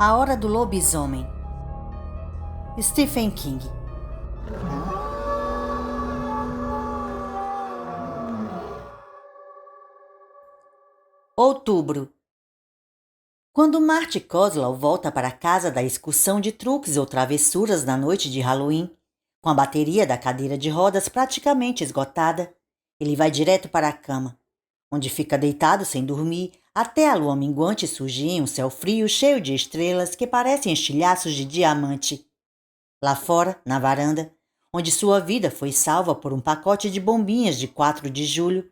A Hora do Lobisomem. Stephen King. Outubro. Quando Marty Kozlow volta para casa da excursão de truques ou travessuras na noite de Halloween, com a bateria da cadeira de rodas praticamente esgotada, ele vai direto para a cama, onde fica deitado sem dormir até a lua minguante surgir em um céu frio cheio de estrelas que parecem estilhaços de diamante. Lá fora, na varanda, onde sua vida foi salva por um pacote de bombinhas de 4 de julho,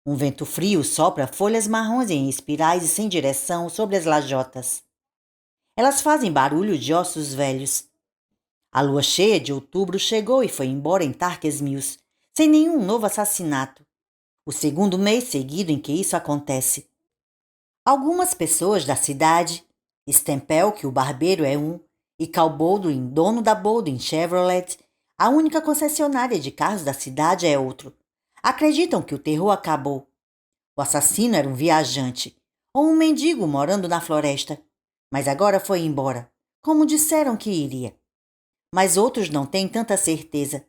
um vento frio sopra folhas marrons em espirais e sem direção sobre as lajotas. Elas fazem barulho de ossos velhos. A lua cheia de outubro chegou e foi embora em Tarkes Mills, sem nenhum novo assassinato. O segundo mês seguido em que isso acontece. Algumas pessoas da cidade, Stempel, que o barbeiro é um, e Cal Baldwin, dono da Baldwin Chevrolet, a única concessionária de carros da cidade, é outro, acreditam que o terror acabou. O assassino era um viajante, ou um mendigo morando na floresta, mas agora foi embora, como disseram que iria. Mas outros não têm tanta certeza.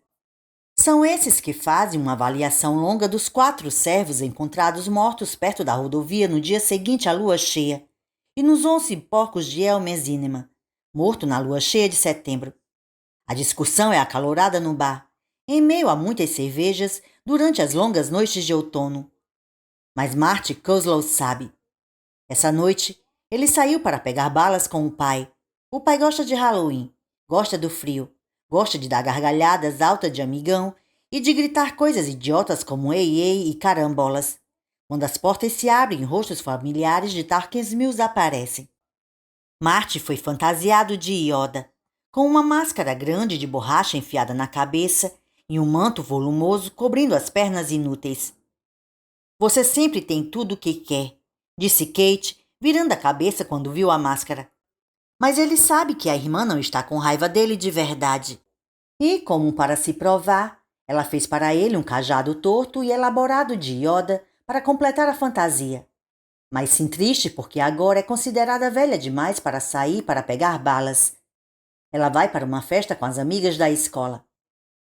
São esses que fazem uma avaliação longa dos 4 servos encontrados mortos perto da rodovia no dia seguinte à lua cheia, e nos 11 porcos de Elmezinema, morto na lua cheia de setembro. A discussão é acalorada no bar, em meio a muitas cervejas durante as longas noites de outono. Mas Marty Kozlow sabe. Essa noite, ele saiu para pegar balas com o pai. O pai gosta de Halloween, gosta do frio, gosta de dar gargalhadas altas de amigão e de gritar coisas idiotas como ei, ei e carambolas. Quando as portas se abrem e rostos familiares de Tarkes Mills aparecem. Marty foi fantasiado de Yoda, com uma máscara grande de borracha enfiada na cabeça e um manto volumoso cobrindo as pernas inúteis. Você sempre tem tudo o que quer, disse Kate, virando a cabeça quando viu a máscara. Mas ele sabe que a irmã não está com raiva dele de verdade. E, como para se provar, ela fez para ele um cajado torto e elaborado de Yoda para completar a fantasia. Mas sim triste porque agora é considerada velha demais para sair para pegar balas. Ela vai para uma festa com as amigas da escola.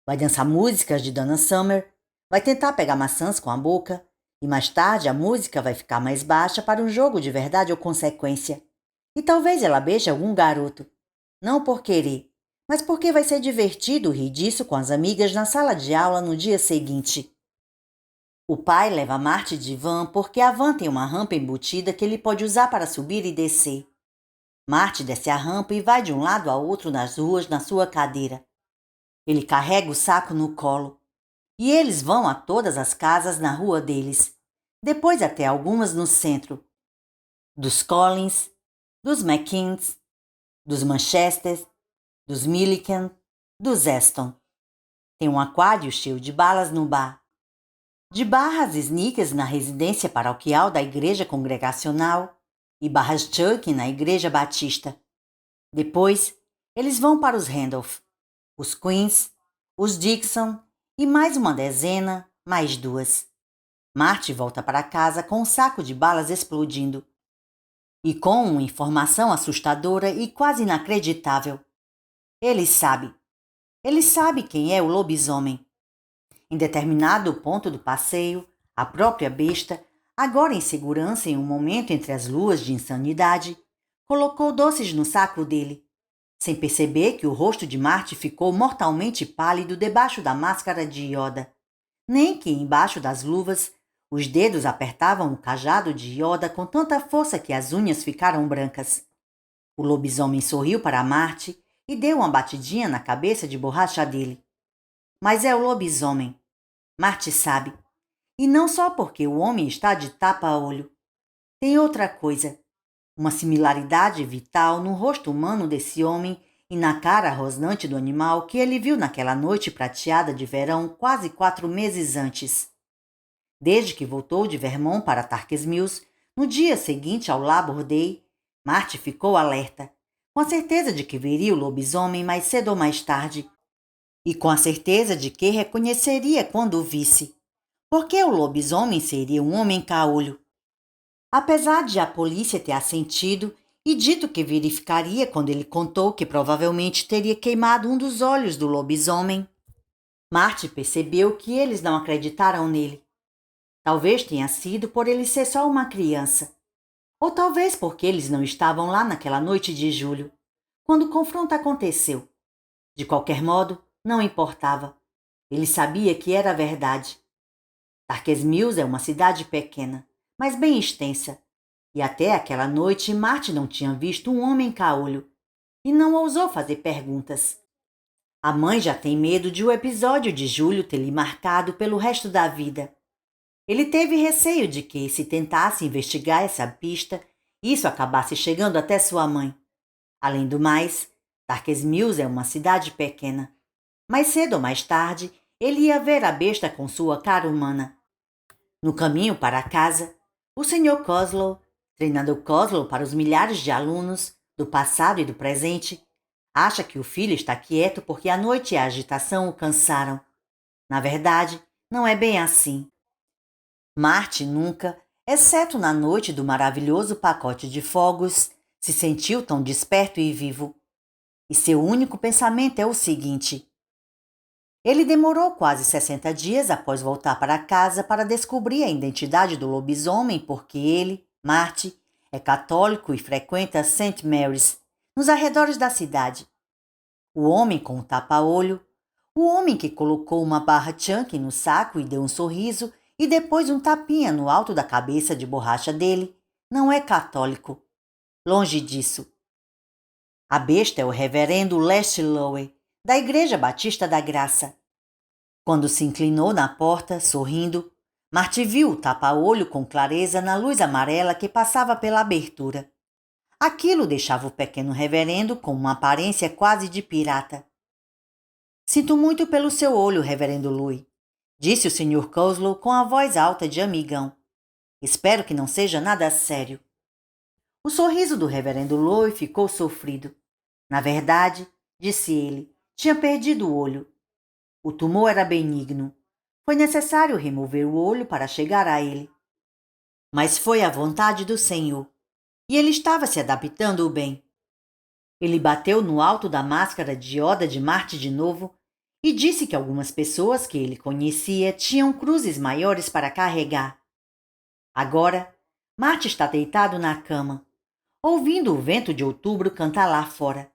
Vai dançar músicas de Donna Summer, vai tentar pegar maçãs com a boca, e mais tarde a música vai ficar mais baixa para um jogo de verdade ou consequência. E talvez ela beije algum garoto. Não por querer, mas porque vai ser divertido rir disso com as amigas na sala de aula no dia seguinte. O pai leva Marty de van porque a van tem uma rampa embutida que ele pode usar para subir e descer. Marty desce a rampa e vai de um lado ao outro nas ruas na sua cadeira. Ele carrega o saco no colo. E eles vão a todas as casas na rua deles. Depois até algumas no centro. Dos Collins, dos McKeans, dos Manchester, dos Milliken, dos Aston. Tem um aquário cheio de balas no bar. De barras sneakers na residência paroquial da igreja congregacional e barras Chuck na igreja batista. Depois, eles vão para os Randolph, os Queens, os Dixon e mais uma dezena, mais 2. Marty volta para casa com um saco de balas explodindo. E com uma informação assustadora e quase inacreditável. Ele sabe quem é o lobisomem. Em determinado ponto do passeio, a própria besta, agora em segurança em um momento entre as luas de insanidade, colocou doces no saco dele, sem perceber que o rosto de Marty ficou mortalmente pálido debaixo da máscara de Yoda, nem que embaixo das luvas os dedos apertavam o cajado de Yoda com tanta força que as unhas ficaram brancas. O lobisomem sorriu para Marty e deu uma batidinha na cabeça de borracha dele. Mas é o lobisomem. Marty sabe. E não só porque o homem está de tapa-olho. Tem outra coisa. Uma similaridade vital no rosto humano desse homem e na cara rosnante do animal que ele viu naquela noite prateada de verão quase 4 meses antes. Desde que voltou de Vermont para Tarkes Mills, no dia seguinte ao Labor Day, Marty ficou alerta, com a certeza de que veria o lobisomem mais cedo ou mais tarde, e com a certeza de que reconheceria quando o visse, porque o lobisomem seria um homem caolho. Apesar de a polícia ter assentido e dito que verificaria quando ele contou que provavelmente teria queimado um dos olhos do lobisomem. Marty percebeu que eles não acreditaram nele. Talvez tenha sido por ele ser só uma criança. Ou talvez porque eles não estavam lá naquela noite de julho, quando o confronto aconteceu. De qualquer modo, não importava. Ele sabia que era verdade. Darkes Mills é uma cidade pequena, mas bem extensa. E até aquela noite, Marty não tinha visto um homem caolho. E não ousou fazer perguntas. A mãe já tem medo de o episódio de julho ter lhe marcado pelo resto da vida. Ele teve receio de que, se tentasse investigar essa pista, isso acabasse chegando até sua mãe. Além do mais, Darkes Mills é uma cidade pequena. Mais cedo ou mais tarde, ele ia ver a besta com sua cara humana. No caminho para casa, o Sr. Coslow, treinador Coslow para os milhares de alunos, do passado e do presente, acha que o filho está quieto porque a noite e a agitação o cansaram. Na verdade, não é bem assim. Marty nunca, exceto na noite do maravilhoso pacote de fogos, se sentiu tão desperto e vivo. E seu único pensamento é o seguinte: ele demorou quase 60 dias após voltar para casa para descobrir a identidade do lobisomem porque ele, Marty, é católico e frequenta St. Mary's, nos arredores da cidade. O homem com o tapa-olho, o homem que colocou uma barra chunky no saco e deu um sorriso e depois um tapinha no alto da cabeça de borracha dele, não é católico. Longe disso. A besta é o reverendo Leslie Lowe, da Igreja Batista da Graça. Quando se inclinou na porta, sorrindo, Marty viu o tapa-olho com clareza na luz amarela que passava pela abertura. Aquilo deixava o pequeno reverendo com uma aparência quase de pirata. Sinto muito pelo seu olho, reverendo Louis, disse o Sr. Coslow com a voz alta de amigão. Espero que não seja nada sério. O sorriso do reverendo Louis ficou sofrido. Na verdade, disse ele, tinha perdido o olho. O tumor era benigno. Foi necessário remover o olho para chegar a ele. Mas foi a vontade do Senhor. E ele estava se adaptando bem. Ele bateu no alto da máscara de Oda de Marte de novo e disse que algumas pessoas que ele conhecia tinham cruzes maiores para carregar. Agora, Marte está deitado na cama, ouvindo o vento de outubro cantar lá fora,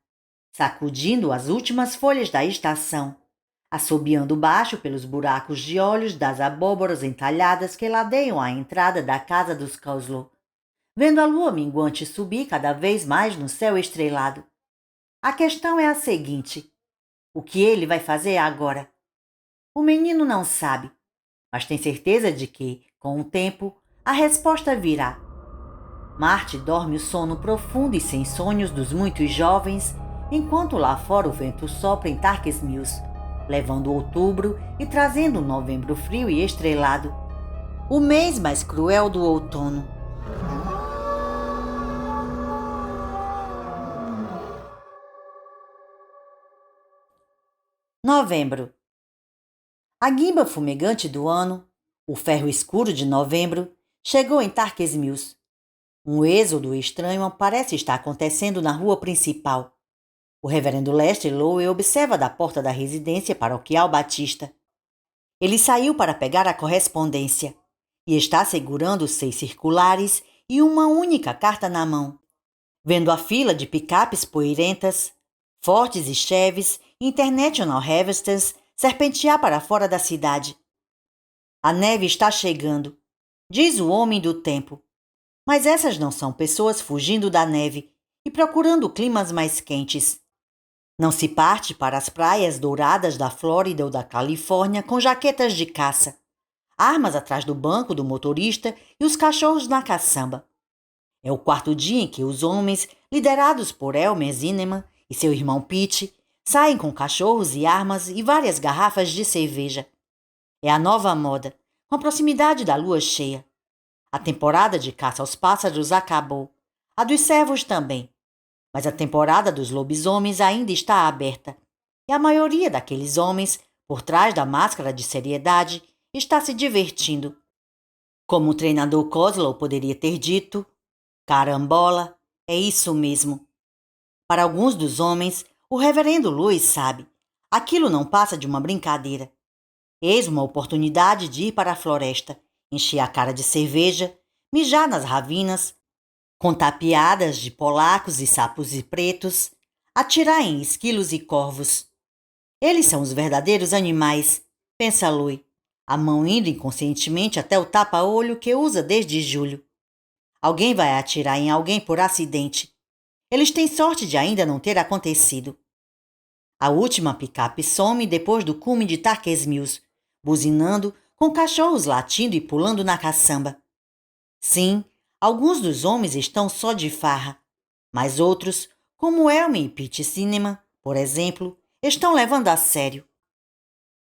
sacudindo as últimas folhas da estação, assobiando baixo pelos buracos de olhos das abóboras entalhadas que ladeiam a entrada da casa dos Coslow, vendo a lua minguante subir cada vez mais no céu estrelado. A questão é a seguinte: o que ele vai fazer agora? O menino não sabe, mas tem certeza de que, com o tempo, a resposta virá. Marty dorme o sono profundo e sem sonhos dos muitos jovens, enquanto lá fora o vento sopra em Darkes Mills, levando outubro e trazendo um novembro frio e estrelado, o mês mais cruel do outono. Novembro. A guimba fumegante do ano, o ferro escuro de novembro, chegou em Darkes Mills. Um êxodo estranho parece estar acontecendo na rua principal. O reverendo Lester Lowe observa da porta da residência paroquial batista. Ele saiu para pegar a correspondência e está segurando 6 circulares e uma única carta na mão. Vendo a fila de picapes poeirentas, Fords e Chevys, International Harvesters serpentear para fora da cidade. A neve está chegando, diz o homem do tempo. Mas essas não são pessoas fugindo da neve e procurando climas mais quentes. Não se parte para as praias douradas da Flórida ou da Califórnia com jaquetas de caça, armas atrás do banco do motorista e os cachorros na caçamba. É o 4º dia em que os homens, liderados por Elmer Zinnemann e seu irmão Pete, saem com cachorros e armas e várias garrafas de cerveja. É a nova moda, com a proximidade da lua cheia. A temporada de caça aos pássaros acabou, a dos cervos também. Mas a temporada dos lobisomens ainda está aberta, e a maioria daqueles homens, por trás da máscara de seriedade, está se divertindo. Como o treinador Coslow poderia ter dito, carambola, É isso mesmo. Para alguns dos homens, o reverendo Luiz sabe. Aquilo não passa de uma brincadeira. Eis uma oportunidade de ir para a floresta, encher a cara de cerveja, mijar nas ravinas, contar piadas de polacos e sapos e pretos, atirar em esquilos e corvos. Eles são os verdadeiros animais, pensa Lui, a mão indo inconscientemente até o tapa-olho que usa desde julho. Alguém vai atirar em alguém por acidente. Eles têm sorte de ainda não ter acontecido. A última picape some depois do cume de Tarques Mills, buzinando, com cachorros latindo e pulando na caçamba. Sim, alguns dos homens estão só de farra, mas outros, como Elmer e Pete Cinema, por exemplo, estão levando a sério.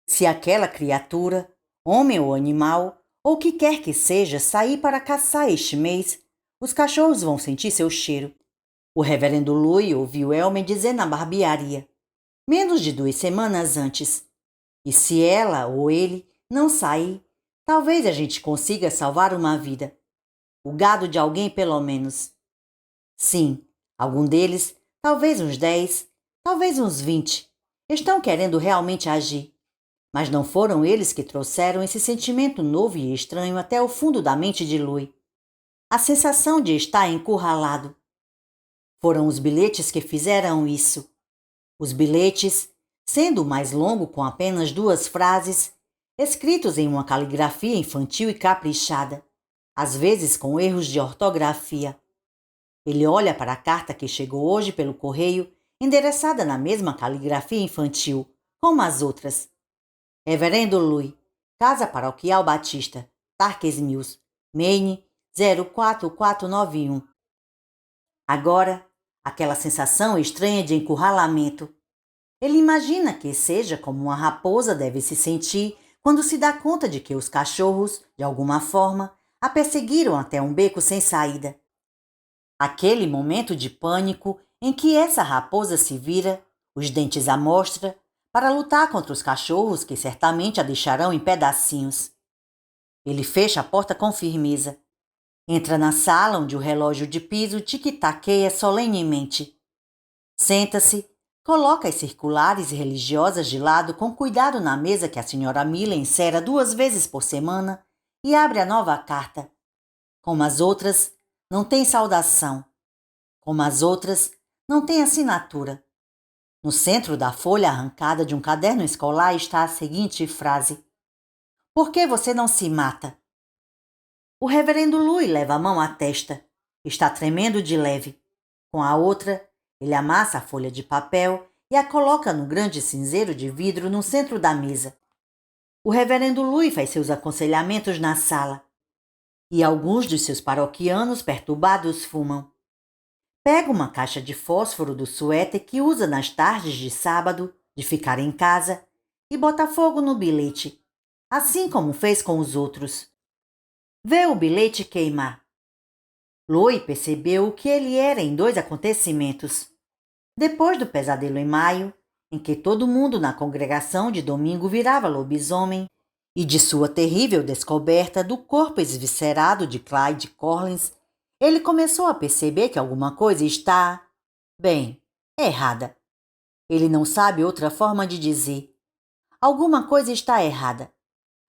Se aquela criatura, homem ou animal, ou o que quer que seja, sair para caçar este mês, os cachorros vão sentir seu cheiro. O reverendo Louis ouviu Elmer dizer na barbearia, menos de 2 semanas antes. E se ela ou ele não sair, talvez a gente consiga salvar uma vida. O gado de alguém, pelo menos. Sim, algum deles, talvez uns 10, talvez uns 20, estão querendo realmente agir. Mas não foram eles que trouxeram esse sentimento novo e estranho até o fundo da mente de Louis. A sensação de estar encurralado. Foram os bilhetes que fizeram isso. Os bilhetes, sendo o mais longo com apenas 2 frases, escritos em uma caligrafia infantil e caprichada, às vezes com erros de ortografia. Ele olha para a carta que chegou hoje pelo correio, endereçada na mesma caligrafia infantil, como as outras. Reverendo Louis, Casa Paroquial Batista, Tarques Mills, Maine, 04491. Agora, aquela sensação estranha de encurralamento. Ele imagina que seja como uma raposa deve se sentir quando se dá conta de que os cachorros, de alguma forma, a perseguiram até um beco sem saída. Aquele momento de pânico em que essa raposa se vira, os dentes à mostra, para lutar contra os cachorros que certamente a deixarão em pedacinhos. Ele fecha a porta com firmeza. Entra na sala onde o relógio de piso tic-taqueia solenemente. Senta-se, coloca as circulares religiosas de lado com cuidado na mesa que a senhora Miller encera 2 vezes por semana e abre a nova carta. Como as outras, não tem saudação. Como as outras, não tem assinatura. No centro da folha arrancada de um caderno escolar está a seguinte frase: Por que você não se mata? O reverendo Louis leva a mão à testa. Está tremendo de leve. Com a outra, ele amassa a folha de papel e a coloca no grande cinzeiro de vidro no centro da mesa. O reverendo Louis faz seus aconselhamentos na sala. E alguns dos seus paroquianos perturbados fumam. Pega uma caixa de fósforo do suéter que usa nas tardes de sábado, de ficar em casa, e bota fogo no bilhete, assim como fez com os outros. Vê o bilhete queimar. Louis percebeu o que ele era em 2 acontecimentos. Depois do pesadelo em maio, em que todo mundo na congregação de domingo virava lobisomem, e de sua terrível descoberta do corpo esviscerado de Clyde Collins, ele começou a perceber que alguma coisa está, bem, errada. Ele não sabe outra forma de dizer. Alguma coisa está errada.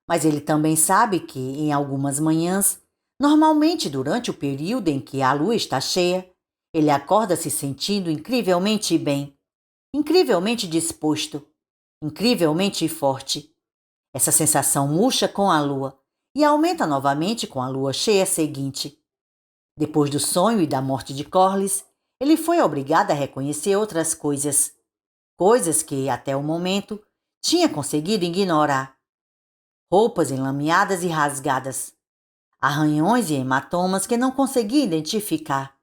Mas ele também sabe que, em algumas manhãs, normalmente durante o período em que a lua está cheia, ele acorda se sentindo incrivelmente bem, incrivelmente disposto, incrivelmente forte. Essa sensação murcha com a lua e aumenta novamente com a lua cheia seguinte. Depois do sonho e da morte de Corliss, ele foi obrigado a reconhecer outras coisas. Coisas que, até o momento, tinha conseguido ignorar. Roupas enlameadas e rasgadas. Arranhões e hematomas que não conseguia identificar.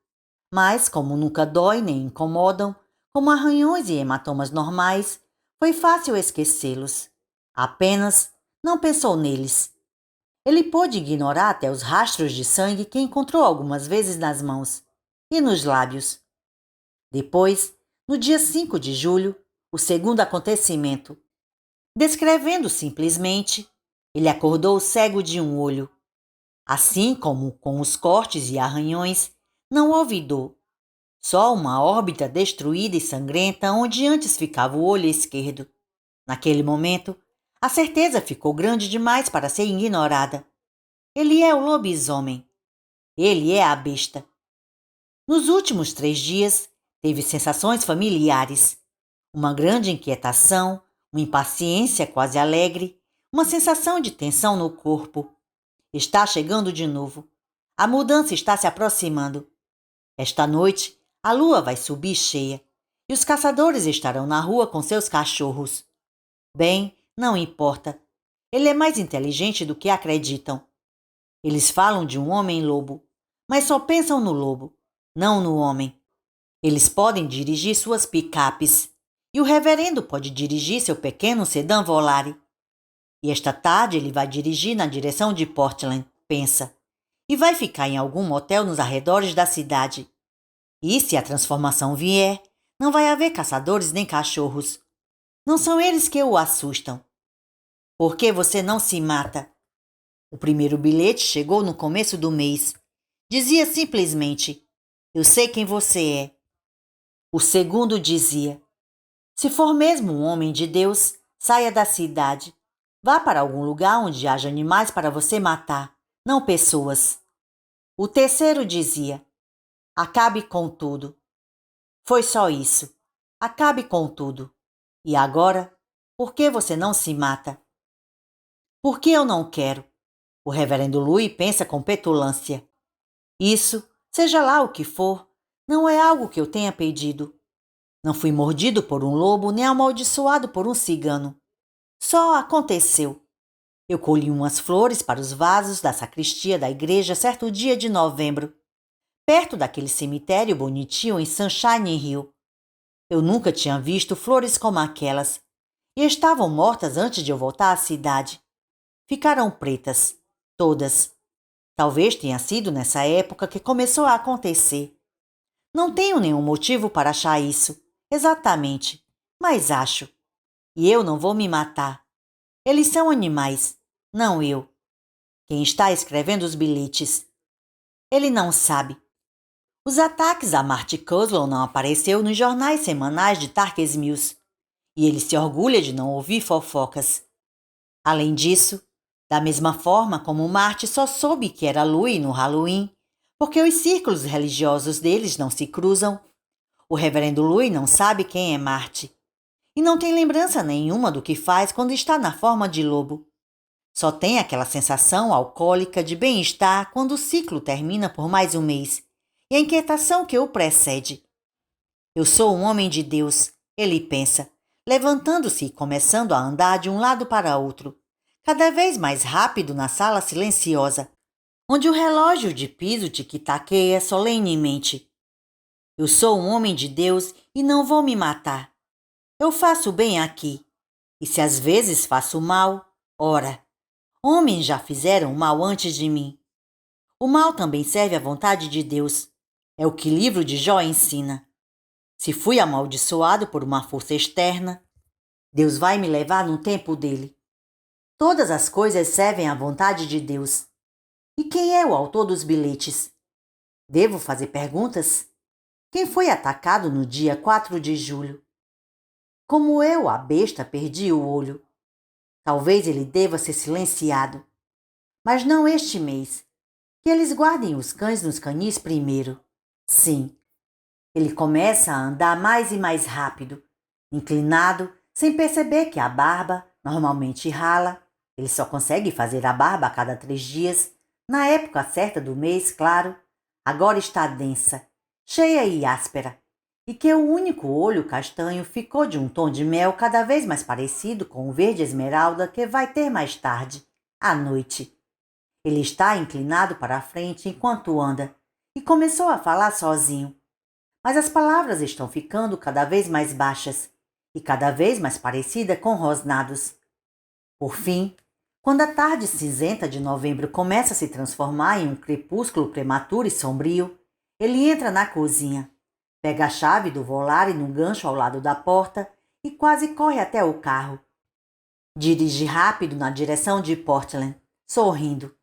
Mas, como nunca dói nem incomodam, como arranhões e hematomas normais, foi fácil esquecê-los. Apenas não pensou neles. Ele pôde ignorar até os rastros de sangue que encontrou algumas vezes nas mãos e nos lábios. Depois, no dia 5 de julho, o segundo acontecimento. Descrevendo simplesmente, ele acordou cego de um olho. Assim como com os cortes e arranhões, não houve dor. Só uma órbita destruída e sangrenta onde antes ficava o olho esquerdo. Naquele momento, a certeza ficou grande demais para ser ignorada. Ele é o lobisomem. Ele é a besta. Nos últimos 3 dias, teve sensações familiares. Uma grande inquietação, uma impaciência quase alegre, uma sensação de tensão no corpo. Está chegando de novo. A mudança está se aproximando. Esta noite, a lua vai subir cheia e os caçadores estarão na rua com seus cachorros. Bem, não importa. Ele é mais inteligente do que acreditam. Eles falam de um homem-lobo, mas só pensam no lobo, não no homem. Eles podem dirigir suas picapes e o reverendo pode dirigir seu pequeno sedã Volare. E esta tarde ele vai dirigir na direção de Portland, pensa, e vai ficar em algum motel nos arredores da cidade. E se a transformação vier, não vai haver caçadores nem cachorros. Não são eles que o assustam. Por que você não se mata? O primeiro bilhete chegou no começo do mês. Dizia simplesmente: eu sei quem você é. O segundo dizia: se for mesmo um homem de Deus, saia da cidade. Vá para algum lugar onde haja animais para você matar, não pessoas. O terceiro dizia: acabe com tudo. Foi só isso. Acabe com tudo. E agora, por que você não se mata? Por que eu não quero? O reverendo Louis pensa com petulância. Isso, seja lá o que for, não é algo que eu tenha pedido. Não fui mordido por um lobo nem amaldiçoado por um cigano. Só aconteceu. Eu colhi umas flores para os vasos da sacristia da igreja certo dia de novembro, perto daquele cemitério bonitinho em Sunshine Hill. Eu nunca tinha visto flores como aquelas, e estavam mortas antes de eu voltar à cidade. Ficaram pretas, todas. Talvez tenha sido nessa época que começou a acontecer. Não tenho nenhum motivo para achar isso, exatamente, mas acho. E eu não vou me matar. Eles são animais, não eu. Quem está escrevendo os bilhetes? Ele não sabe. Os ataques a Marty Coslow não apareceu nos jornais semanais de Tarkes Mills, e ele se orgulha de não ouvir fofocas. Além disso, da mesma forma como Marty só soube que era Louis no Halloween, porque os círculos religiosos deles não se cruzam, o reverendo Louis não sabe quem é Marty, e não tem lembrança nenhuma do que faz quando está na forma de lobo. Só tem aquela sensação alcoólica de bem-estar quando o ciclo termina por mais um mês, e a inquietação que o precede. Eu sou um homem de Deus, ele pensa, levantando-se e começando a andar de um lado para outro, cada vez mais rápido na sala silenciosa, onde o relógio de piso tic-taqueia solenemente. Eu sou um homem de Deus e não vou me matar. Eu faço bem aqui. E se às vezes faço mal, ora, homens já fizeram mal antes de mim. O mal também serve à vontade de Deus. É o que o livro de Jó ensina. Se fui amaldiçoado por uma força externa, Deus vai me levar no tempo dele. Todas as coisas servem à vontade de Deus. E quem é o autor dos bilhetes? Devo fazer perguntas? Quem foi atacado no dia 4 de julho? Como eu, a besta, perdi o olho. Talvez ele deva ser silenciado. Mas não este mês. Que eles guardem os cães nos canis primeiro. Sim. Ele começa a andar mais e mais rápido, inclinado, sem perceber que a barba, normalmente rala, ele só consegue fazer a barba a cada 3 dias, na época certa do mês, claro, agora está densa, cheia e áspera, e que o único olho castanho ficou de um tom de mel cada vez mais parecido com o verde esmeralda que vai ter mais tarde, à noite. Ele está inclinado para a frente enquanto anda, e começou a falar sozinho. Mas as palavras estão ficando cada vez mais baixas e cada vez mais parecidas com rosnados. Por fim, quando a tarde cinzenta de novembro começa a se transformar em um crepúsculo prematuro e sombrio, ele entra na cozinha, pega a chave do Volare num gancho ao lado da porta e quase corre até o carro. Dirige rápido na direção de Portland, sorrindo.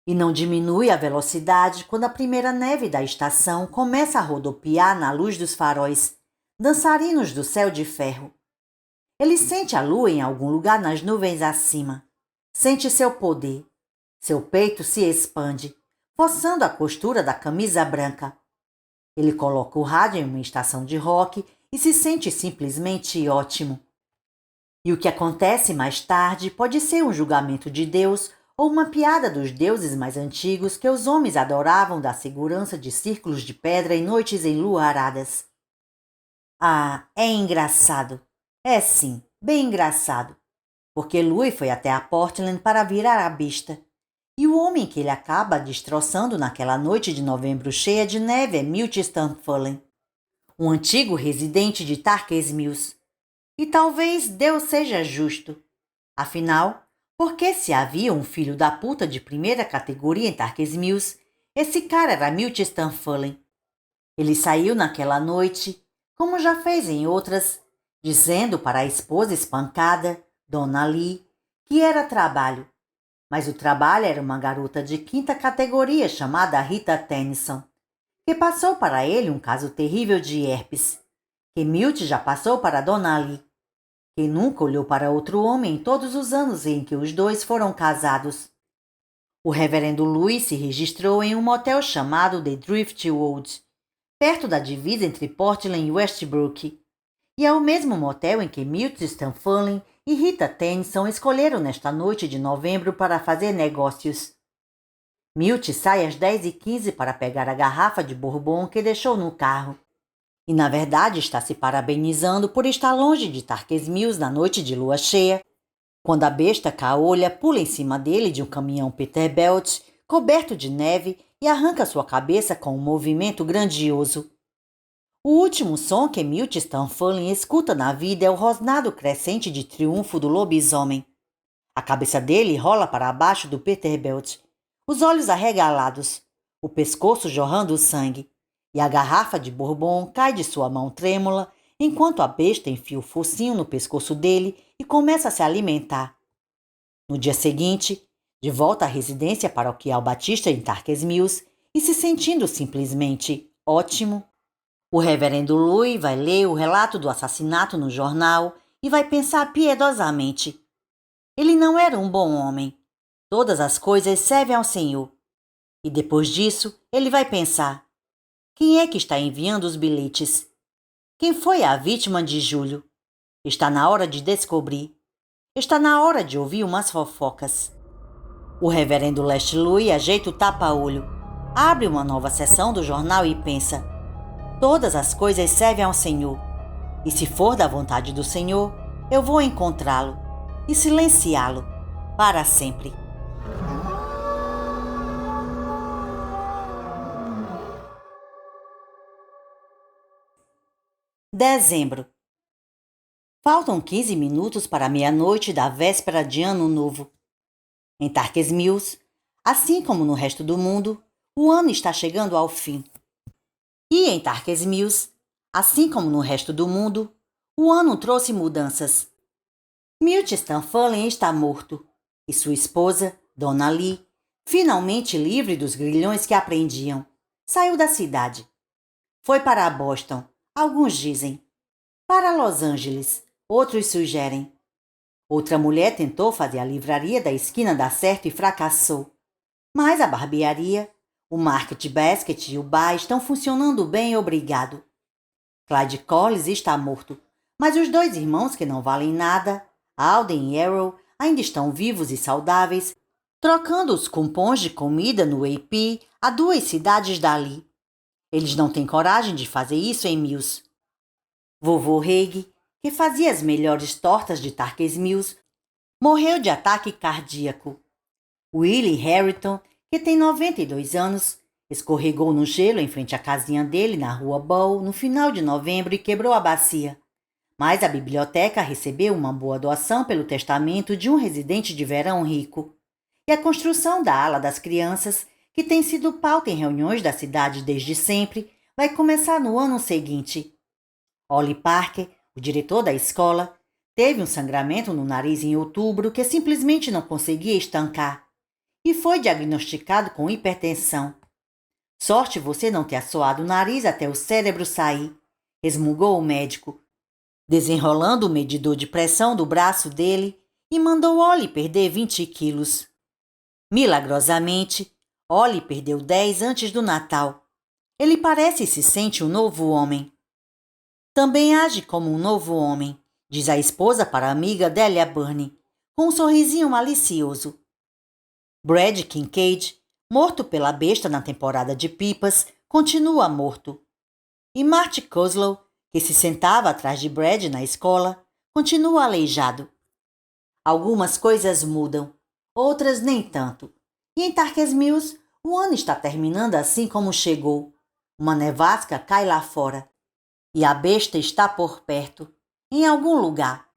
E não diminui a velocidade quando a primeira neve da estação começa a rodopiar na luz dos faróis, dançarinos do céu de ferro. Ele sente a lua em algum lugar nas nuvens acima. Sente seu poder. Seu peito se expande, forçando a costura da camisa branca. Ele coloca o rádio em uma estação de rock e se sente simplesmente ótimo. E o que acontece mais tarde pode ser um julgamento de Deus ou uma piada dos deuses mais antigos que os homens adoravam da segurança de círculos de pedra em noites enluaradas. Ah, é engraçado. É sim, bem engraçado. Porque Louis foi até a Portland para virar a besta. E o homem que ele acaba destroçando naquela noite de novembro cheia de neve é Milt Stamfullen, um antigo residente de Tarkes Mills. E talvez Deus seja justo. Afinal, porque se havia um filho da puta de primeira categoria em Tarkes Mills, esse cara era Milt Stamfullen. Ele saiu naquela noite, como já fez em outras, dizendo para a esposa espancada, Dona Lee, que era trabalho. Mas o trabalho era uma garota de quinta categoria chamada Rita Tennyson, que passou para ele um caso terrível de herpes, que Milt já passou para Dona Lee, que nunca olhou para outro homem em todos os anos em que os dois foram casados. O reverendo Louis se registrou em um motel chamado The Driftwood, perto da divisa entre Portland e Westbrook, e é o mesmo motel em que Milt Stamfullen e Rita Tennyson escolheram nesta noite de novembro para fazer negócios. Milt sai às 10h15 para pegar a garrafa de bourbon que deixou no carro. E na verdade está se parabenizando por estar longe de Tarkes Mills na noite de lua cheia, quando a besta caolha pula em cima dele de um caminhão Peterbilt coberto de neve e arranca sua cabeça com um movimento grandioso. O último som que Milt Stamfullen escuta na vida é o rosnado crescente de triunfo do lobisomem. A cabeça dele rola para baixo do Peterbilt, os olhos arregalados, o pescoço jorrando sangue, e a garrafa de bourbon cai de sua mão trêmula enquanto a besta enfia o focinho no pescoço dele e começa a se alimentar. No dia seguinte, de volta à residência paroquial batista em Tarkes Mills e se sentindo simplesmente ótimo, o reverendo Louis vai ler o relato do assassinato no jornal e vai pensar piedosamente. Ele não era um bom homem. Todas as coisas servem ao Senhor. E depois disso, ele vai pensar. Quem é que está enviando os bilhetes? Quem foi a vítima de Júlio? Está na hora de descobrir. Está na hora de ouvir umas fofocas. O reverendo Lest Louis ajeita o tapa-olho, abre uma nova seção do jornal e pensa. Todas as coisas servem ao Senhor. E se for da vontade do Senhor, eu vou encontrá-lo e silenciá-lo para sempre. Dezembro. Faltam 15 minutos para a meia-noite da véspera de Ano Novo. Em Tarkes Mills, assim como no resto do mundo, o ano está chegando ao fim. E em Tarkes Mills, assim como no resto do mundo, o ano trouxe mudanças. Milt Stamfullen está morto, e sua esposa, Dona Lee, finalmente livre dos grilhões que a prendiam, saiu da cidade. Foi para Boston, alguns dizem. Para Los Angeles, outros sugerem. Outra mulher tentou fazer a livraria da esquina dar certo e fracassou. Mas a barbearia, o Market Basket e o bar estão funcionando bem, obrigado. Clyde Collins está morto, mas os dois irmãos que não valem nada, Alden e Errol, ainda estão vivos e saudáveis, trocando os cupons de comida no AP a 2 cidades dali. Eles não têm coragem de fazer isso em Mills. Vovô Haig, que fazia as melhores tortas de Tarkes Mills, morreu de ataque cardíaco. Willie Harrington, que tem 92 anos, escorregou no gelo em frente à casinha dele na rua Bow no final de novembro e quebrou a bacia. Mas a biblioteca recebeu uma boa doação pelo testamento de um residente de verão rico. E a construção da ala das crianças, que tem sido pauta em reuniões da cidade desde sempre, vai começar no ano seguinte. Ollie Parker, o diretor da escola, teve um sangramento no nariz em outubro que simplesmente não conseguia estancar. e foi diagnosticado com hipertensão. Sorte você não ter assoado o nariz até o cérebro sair, resmungou o médico, desenrolando o medidor de pressão do braço dele e mandou Ollie perder 20 quilos. Milagrosamente, Ollie perdeu 10 antes do Natal. Ele parece e se sente um novo homem. Também age como um novo homem, diz a esposa para a amiga Delia Burney, com um sorrisinho malicioso. Brad Kincaid, morto pela besta na temporada de pipas, continua morto. E Marty Kozlow, que se sentava atrás de Brad na escola, continua aleijado. Algumas coisas mudam, outras nem tanto. E em Tarkers Mills, o ano está terminando assim como chegou. Uma nevasca cai lá fora. E a besta está por perto, em algum lugar.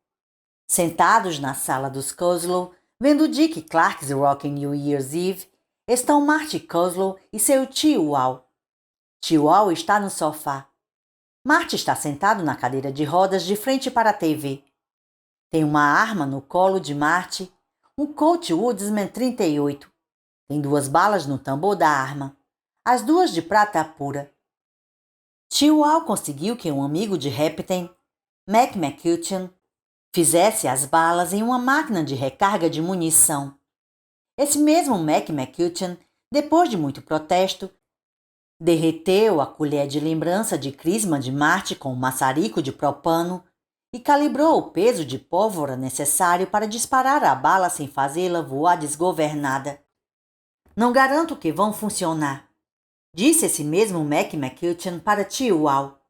Sentados na sala dos Kozlow, vendo Dick Clark's Rockin' New Year's Eve, estão Marty Kozlow e seu tio Al. Tio Al está no sofá. Marty está sentado na cadeira de rodas de frente para a TV. Tem uma arma no colo de Marty, um Colt Woodsman 38. Tem 2 balas no tambor da arma, as 2 de prata pura. Tio Al conseguiu que um amigo de Repton, Mac McCutcheon, fizesse as balas em uma máquina de recarga de munição. Esse mesmo Mac McCutcheon, depois de muito protesto, derreteu a colher de lembrança de crisma de Marty com um maçarico de propano e calibrou o peso de pólvora necessário para disparar a bala sem fazê-la voar desgovernada. Não garanto que vão funcionar, disse esse mesmo Mac McCutcheon para tio Al,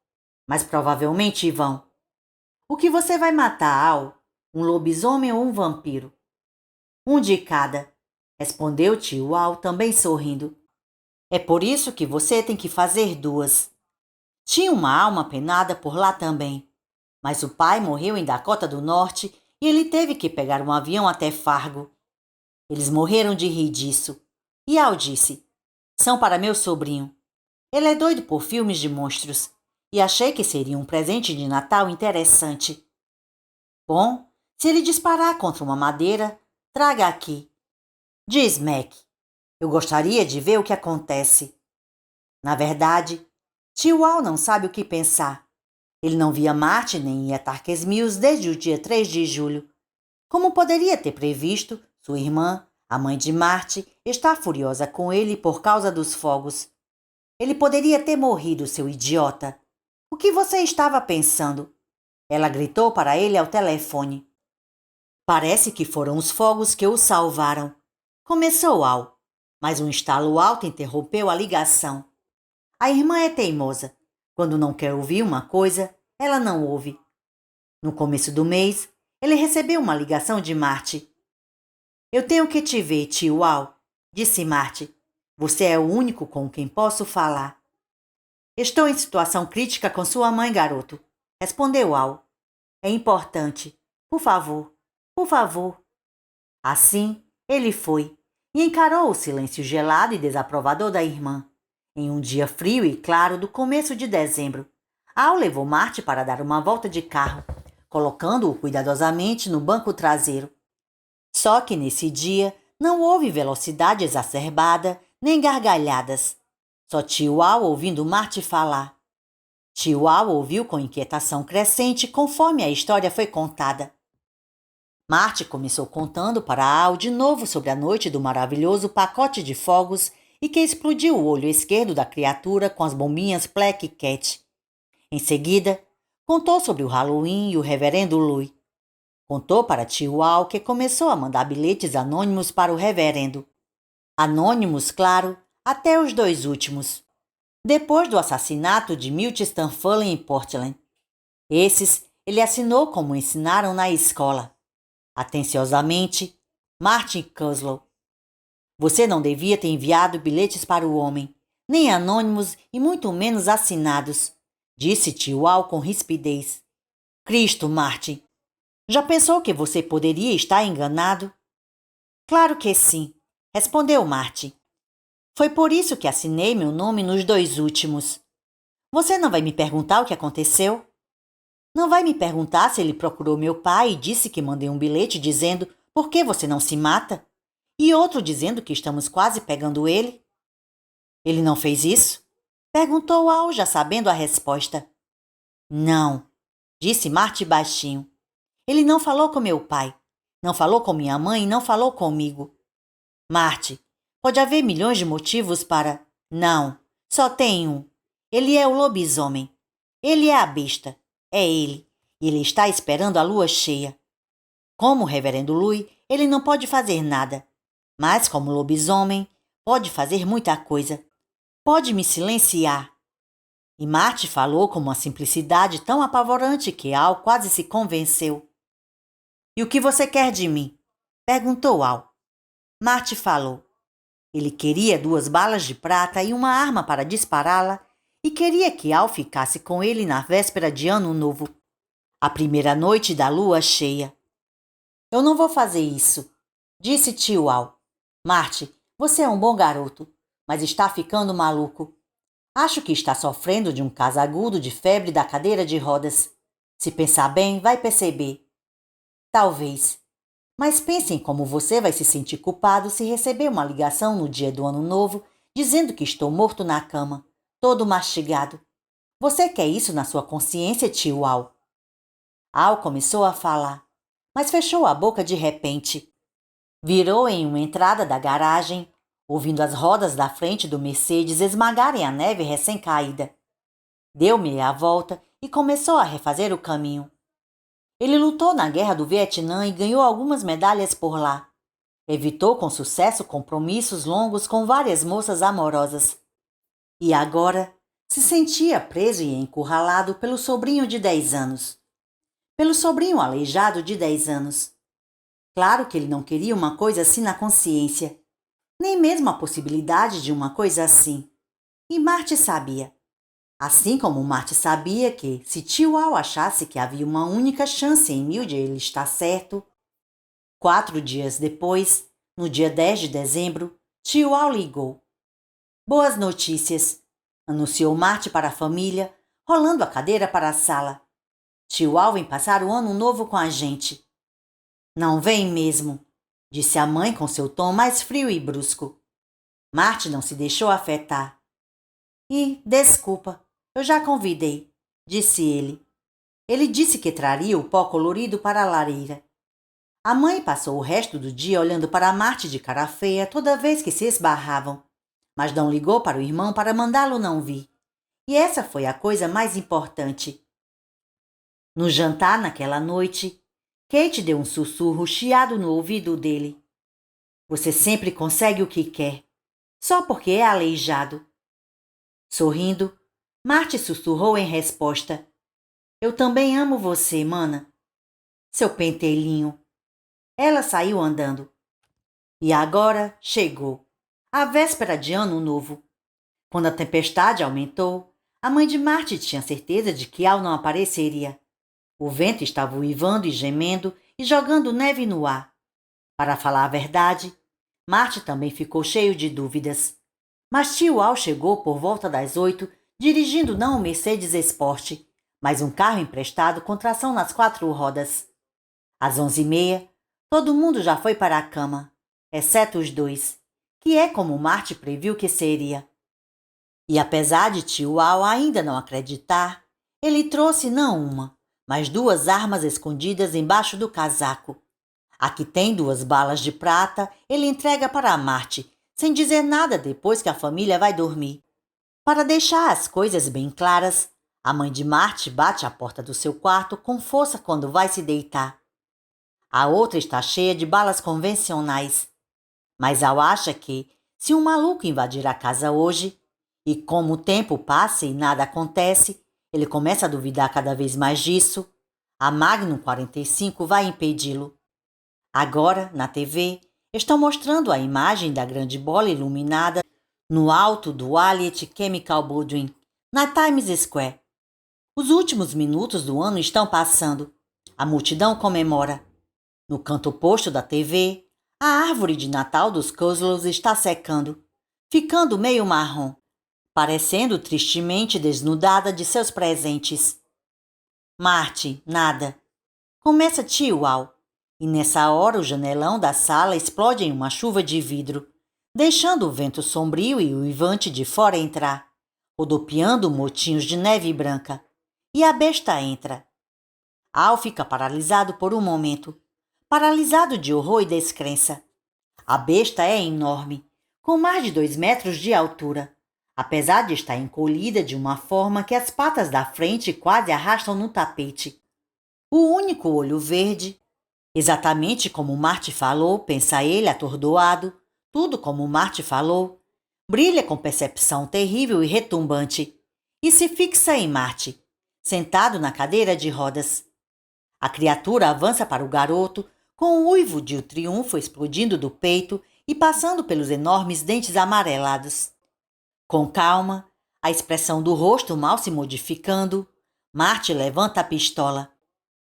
mas provavelmente vão. O que você vai matar, Al? Um lobisomem ou um vampiro? Um de cada, respondeu tio Al, também sorrindo. É por isso que você tem que fazer 2. Tinha uma alma penada por lá também, mas o pai morreu em Dakota do Norte e ele teve que pegar um avião até Fargo. Eles morreram de rir disso. E Al disse, são para meu sobrinho. Ele é doido por filmes de monstros e achei que seria um presente de Natal interessante. Bom, se ele disparar contra uma madeira, traga aqui. Diz Mac. Eu gostaria de ver o que acontece. Na verdade, tio Al não sabe o que pensar. Ele não via Marty nem ia a Tarkers Mills desde o dia 3 de julho. Como poderia ter previsto, sua irmã, a mãe de Marty, está furiosa com ele por causa dos fogos. Ele poderia ter morrido, seu idiota. O que você estava pensando? Ela gritou para ele ao telefone. Parece que foram os fogos que o salvaram. Começou Al, mas um estalo alto interrompeu a ligação. A irmã é teimosa. Quando não quer ouvir uma coisa, ela não ouve. No começo do mês, ele recebeu uma ligação de Marty. Eu tenho que te ver, tio Al, disse Marty. Você é o único com quem posso falar. Estou em situação crítica com sua mãe, garoto, respondeu Al. É importante. Por favor, por favor. Assim, ele foi e encarou o silêncio gelado e desaprovador da irmã. Em um dia frio e claro do começo de dezembro, Al levou Marty para dar uma volta de carro, colocando-o cuidadosamente no banco traseiro. Só que nesse dia não houve velocidade exacerbada nem gargalhadas. Só tio Al ouvindo Marty falar. Tio Al ouviu com inquietação crescente conforme a história foi contada. Marty começou contando para Al de novo sobre a noite do maravilhoso pacote de fogos e que explodiu o olho esquerdo da criatura com as bombinhas Black Cat. Em seguida, contou sobre o Halloween e o reverendo Louis. Contou para tio Al que começou a mandar bilhetes anônimos para o reverendo. Anônimos, claro, até os 2 últimos. Depois do assassinato de Milt Stamfullen em Portland. Esses ele assinou como ensinaram na escola. Atenciosamente, Martin Kozlow. Você não devia ter enviado bilhetes para o homem, nem anônimos e muito menos assinados, disse tio Al com rispidez. Cristo, Martin! Já pensou que você poderia estar enganado? Claro que sim, respondeu Marty. Foi por isso que assinei meu nome nos 2 últimos. Você não vai me perguntar o que aconteceu? Não vai me perguntar se ele procurou meu pai e disse que mandei um bilhete dizendo por que você não se mata? E outro dizendo que estamos quase pegando ele. Ele não fez isso? Perguntou Al, já sabendo a resposta. Não, disse Marty baixinho. Ele não falou com meu pai, não falou com minha mãe e não falou comigo. Marty, pode haver milhões de motivos para... Não, só tem um. Ele é o lobisomem. Ele é a besta. É ele. E ele está esperando a lua cheia. Como o reverendo Louis, ele não pode fazer nada. Mas como lobisomem, pode fazer muita coisa. Pode me silenciar. E Marty falou com uma simplicidade tão apavorante que Al quase se convenceu. E o que você quer de mim? Perguntou Al. Marty falou. Ele queria 2 balas de prata e uma arma para dispará-la e queria que Al ficasse com ele na véspera de Ano Novo, a primeira noite da lua cheia. Eu não vou fazer isso, disse tio Al. Marty, você é um bom garoto, mas está ficando maluco. Acho que está sofrendo de um caso agudo de febre da cadeira de rodas. Se pensar bem, vai perceber. Talvez. Mas pense em como você vai se sentir culpado se receber uma ligação no dia do Ano Novo dizendo que estou morto na cama, todo mastigado. Você quer isso na sua consciência, tio Al? Al começou a falar, mas fechou a boca de repente. Virou em uma entrada da garagem, ouvindo as rodas da frente do Mercedes esmagarem a neve recém-caída. Deu meia volta e começou a refazer o caminho. Ele lutou na Guerra do Vietnã e ganhou algumas medalhas por lá. Evitou com sucesso compromissos longos com várias moças amorosas. E agora se sentia preso e encurralado pelo sobrinho de 10 anos. Pelo sobrinho aleijado de 10 anos. Claro que ele não queria uma coisa assim na consciência. Nem mesmo a possibilidade de uma coisa assim. E Marty sabia. Assim como Marty sabia que, se tio Al achasse que havia uma única chance em 1000 de ele estar certo, 4 dias depois, no dia 10 de dezembro, tio Al ligou. Boas notícias, anunciou Marty para a família, rolando a cadeira para a sala. Tio Al vem passar o Ano Novo com a gente. Não vem mesmo, disse a mãe com seu tom mais frio e brusco. Marty não se deixou afetar. Desculpa, eu já convidei, disse ele. Ele disse que traria o pó colorido para a lareira. A mãe passou o resto do dia olhando para Marty de cara feia toda vez que se esbarravam, mas não ligou para o irmão para mandá-lo não vir. E essa foi a coisa mais importante. No jantar naquela noite, Kate deu um sussurro chiado no ouvido dele. Você sempre consegue o que quer, só porque é aleijado. Sorrindo, Marty sussurrou em resposta. Eu também amo você, mana. Seu pentelhinho. Ela saiu andando. E agora chegou, a véspera de Ano Novo. Quando a tempestade aumentou, a mãe de Marty tinha certeza de que Al não apareceria. O vento estava uivando e gemendo e jogando neve no ar. Para falar a verdade, Marty também ficou cheio de dúvidas. Mas tio Al chegou por volta das 8, dirigindo não um Mercedes Sport, mas um carro emprestado com tração nas 4 rodas. Às 11h30, todo mundo já foi para a cama, exceto os 2, que é como Marty previu que seria. E apesar de tio Al ainda não acreditar, ele trouxe não uma, mas 2 armas escondidas embaixo do casaco. A que tem 2 balas de prata, ele entrega para Marty, sem dizer nada depois que a família vai dormir. Para deixar as coisas bem claras, a mãe de Marty bate à porta do seu quarto com força quando vai se deitar. A outra está cheia de balas convencionais. Mas Al acha que, se um maluco invadir a casa hoje, e como o tempo passa e nada acontece, ele começa a duvidar cada vez mais disso, a Magnum 45 vai impedi-lo. Agora, na TV, estão mostrando a imagem da grande bola iluminada no alto do Allied Chemical Building, na Times Square. Os últimos minutos do ano estão passando. A multidão comemora. No canto oposto da TV, a árvore de Natal dos Kozlows está secando, ficando meio marrom, parecendo tristemente desnudada de seus presentes. Marty, nada. Começa tio Al. E nessa hora o janelão da sala explode em uma chuva de vidro, deixando o vento sombrio e uivante de fora entrar, rodopiando motinhos de neve branca. E a besta entra. Al fica paralisado por um momento, paralisado de horror e descrença. A besta é enorme, com mais de 2 metros de altura, apesar de estar encolhida de uma forma que as patas da frente quase arrastam no tapete. O único olho verde, exatamente como Marty falou, pensa ele atordoado, tudo como Marty falou, brilha com percepção terrível e retumbante, e se fixa em Marty, sentado na cadeira de rodas. A criatura avança para o garoto, com o uivo de triunfo explodindo do peito e passando pelos enormes dentes amarelados. Com calma, a expressão do rosto mal se modificando, Marty levanta a pistola.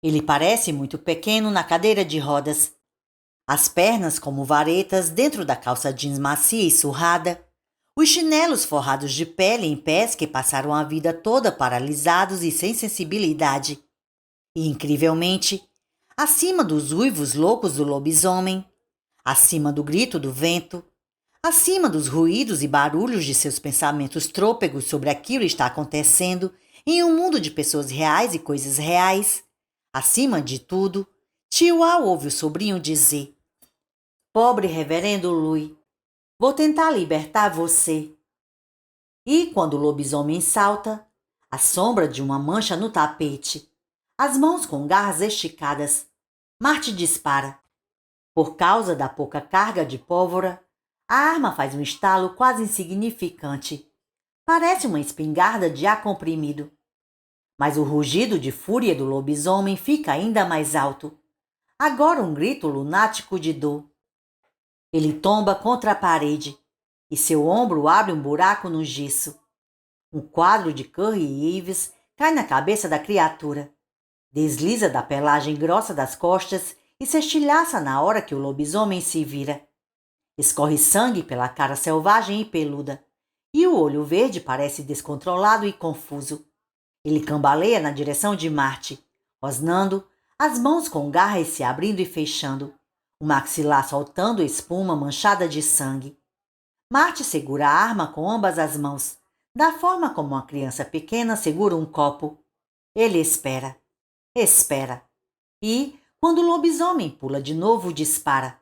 Ele parece muito pequeno na cadeira de rodas. As pernas como varetas dentro da calça jeans macia e surrada, os chinelos forrados de pele em pés que passaram a vida toda paralisados e sem sensibilidade. E, incrivelmente, acima dos uivos loucos do lobisomem, acima do grito do vento, acima dos ruídos e barulhos de seus pensamentos trôpegos sobre aquilo que está acontecendo em um mundo de pessoas reais e coisas reais, acima de tudo, tio Al ouve o sobrinho dizer: "Pobre reverendo Louis, vou tentar libertar você." E quando o lobisomem salta, a sombra de uma mancha no tapete, as mãos com garras esticadas, Marty dispara. Por causa da pouca carga de pólvora, a arma faz um estalo quase insignificante. Parece uma espingarda de ar comprimido. Mas o rugido de fúria do lobisomem fica ainda mais alto. Agora um grito lunático de dor. Ele tomba contra a parede e seu ombro abre um buraco no gesso. Um quadro de Curry Ives cai na cabeça da criatura. Desliza da pelagem grossa das costas e se estilhaça na hora que o lobisomem se vira. Escorre sangue pela cara selvagem e peluda, e o olho verde parece descontrolado e confuso. Ele cambaleia na direção de Marty, rosnando, as mãos com garras se abrindo e fechando, o maxilar soltando espuma manchada de sangue. Marty segura a arma com ambas as mãos, da forma como uma criança pequena segura um copo. Ele espera. Espera. E, quando o lobisomem pula de novo, dispara.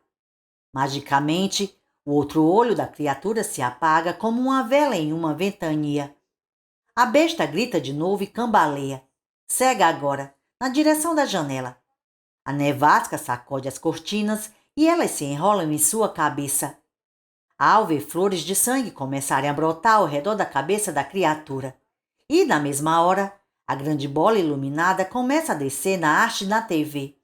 Magicamente, o outro olho da criatura se apaga como uma vela em uma ventania. A besta grita de novo e cambaleia. Cega agora, na direção da janela. A nevasca sacode as cortinas e elas se enrolam em sua cabeça. Al vê flores de sangue começarem a brotar ao redor da cabeça da criatura. E, na mesma hora, a grande bola iluminada começa a descer na haste na TV.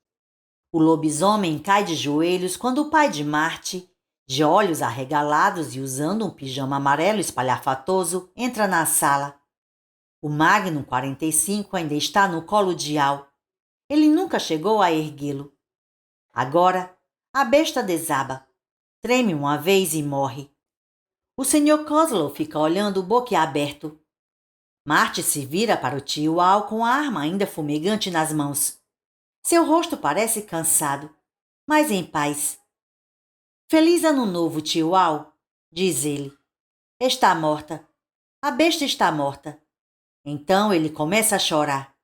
O lobisomem cai de joelhos quando o pai de Marty, de olhos arregalados e usando um pijama amarelo espalhafatoso, entra na sala. O Magnum 45 ainda está no colo de Al. Ele nunca chegou a erguê-lo. Agora, a besta desaba, treme uma vez e morre. O Sr. Kozlow fica olhando boquiaberto. Marty se vira para o tio Al com a arma ainda fumegante nas mãos. Seu rosto parece cansado, mas em paz. "Feliz ano novo, tio Al", diz ele. "Está morta. A besta está morta." Então ele começa a chorar.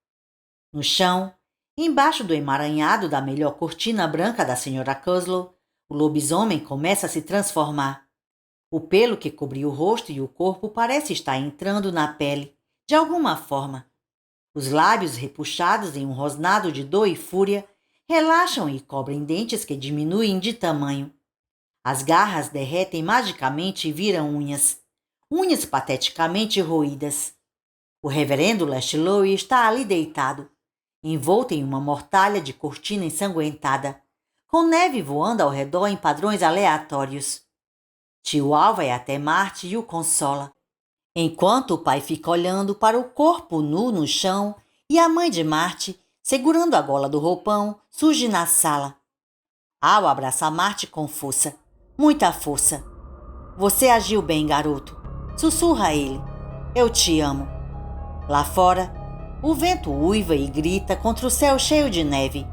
No chão, embaixo do emaranhado da melhor cortina branca da Sra. Kozlow, o lobisomem começa a se transformar. O pelo que cobria o rosto e o corpo parece estar entrando na pele, de alguma forma. Os lábios repuxados em um rosnado de dor e fúria relaxam e cobrem dentes que diminuem de tamanho. As garras derretem magicamente e viram unhas. Unhas pateticamente roídas. O reverendo Laszlo está ali deitado, envolto em uma mortalha de cortina ensanguentada, com neve voando ao redor em padrões aleatórios. Tio Al vai até Marty e o consola, enquanto o pai fica olhando para o corpo nu no chão e a mãe de Marty, segurando a gola do roupão, surge na sala. Al abraça Marty com força, muita força. "Você agiu bem, garoto", sussurra ele. "Eu te amo." Lá fora, o vento uiva e grita contra o céu cheio de neve,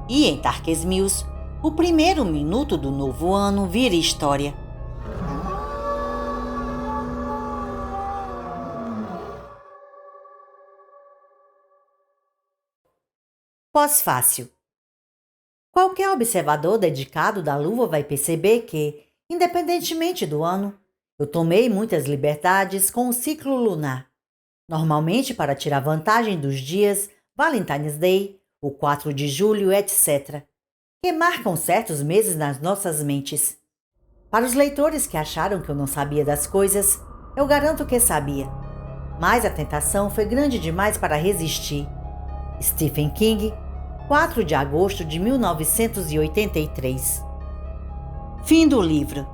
e em Tarques Mills, O primeiro minuto do novo ano vira história. Pós-fácil. Qualquer observador dedicado da Lua vai perceber que, independentemente do ano, eu tomei muitas liberdades com o ciclo lunar, normalmente para tirar vantagem dos dias Valentine's Day, o 4 de julho, etc., que marcam certos meses nas nossas mentes. Para os leitores que acharam que eu não sabia das coisas, eu garanto que sabia. Mas a tentação foi grande demais para resistir. Stephen King, 4 de agosto de 1983. Fim do livro.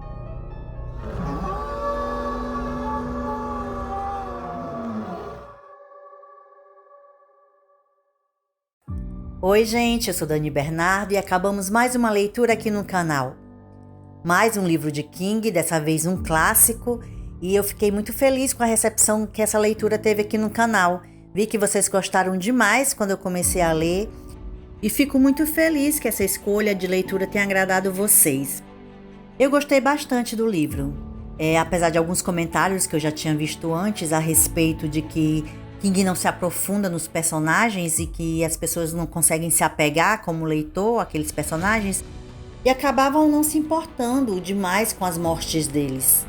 Oi, gente, eu sou Dani Bernardo e acabamos mais uma leitura aqui no canal. Mais um livro de King, dessa vez um clássico, e eu fiquei muito feliz com a recepção que essa leitura teve aqui no canal. Vi que vocês gostaram demais quando eu comecei a ler e fico muito feliz que essa escolha de leitura tenha agradado vocês. Eu gostei bastante do livro, apesar de alguns comentários que eu já tinha visto antes a respeito de que King não se aprofunda nos personagens e que as pessoas não conseguem se apegar como leitor àqueles personagens e acabavam não se importando demais com as mortes deles.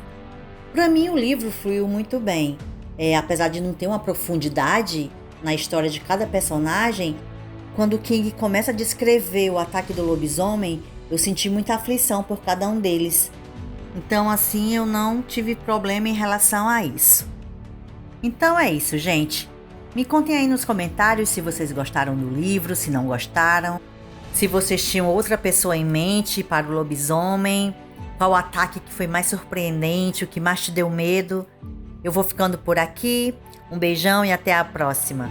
Para mim, o livro fluiu muito bem. Apesar de não ter uma profundidade na história de cada personagem, quando o King começa a descrever o ataque do lobisomem, eu senti muita aflição por cada um deles. Então, assim, eu não tive problema em relação a isso. Então é isso, gente. Me contem aí nos comentários se vocês gostaram do livro, se não gostaram, se vocês tinham outra pessoa em mente para o lobisomem, qual o ataque que foi mais surpreendente, o que mais te deu medo. Eu vou ficando por aqui. Um beijão e até a próxima.